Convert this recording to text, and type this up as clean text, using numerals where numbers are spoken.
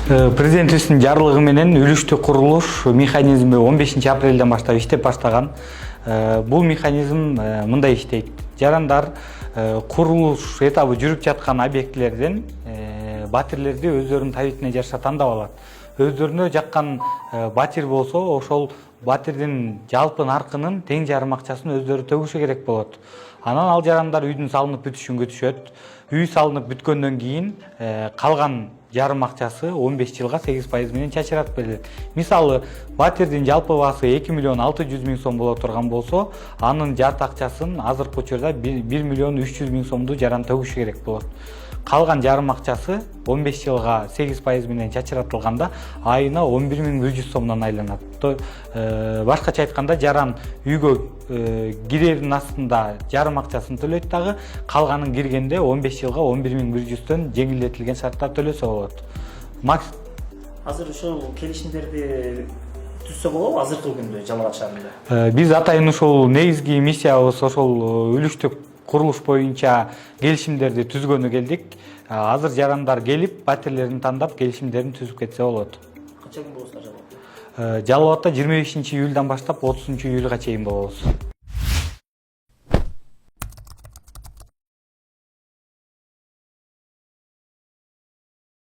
Президентибиздин жарлыгы менен үлүштүү курулуш механизми 15 апрелден баштап иштеп баштаган. Бул механизм мындай иштейт. Жарандар курулуш этабы жүрүп жаткан объектилерден батирлерди өздөрүнүн табитине жараша тандап алат. Өздөрүнө жаккан батир болсо, ошол батирдин жалпы наркынын тең жарым акчасын өздөрү төгүшү керек болот. Анан ал жарандар үйдүн салынып бүтүшүн күтүшөт. Үй салынып бүткөндөн кийин калган жарым акчасы 15 жылга 8% менен чачырат берилет. Мисалы, батирдин жалпы баасы 2 миллион 600 миң сом боло турган болсо, анын жарты акчасын азыркы учурда 1 миллион 300 миң сомду жаран төгүшү керек болот. Калган жарым акчасы 15 жылга 8% менен чачыратылганда айына 11.100 сомдон айланат. Башкача айтканда, жаран үйгө кирердин астында жарым акчасын төлөйт дагы, калганын киргенде 15 жылга 11.100төн жеңилдетилген шарттар төлөсө болот. Азыр ошол келишимдерди түзсө болобу азыркы күндө Жалал абад шаарында? Биз атайын ушул негизги миссиябыз ошол үлүштүк курулуш боюнча келишимдерди түзгөнү келдик. Азыр жарандар келип, батирлерин тандап, келишимдерин түзүп кетсе болот. Канча күн болосуздар Жалал абадда? Жалал абадда 25 июлдан баштап 30 июлга чейин болобуз.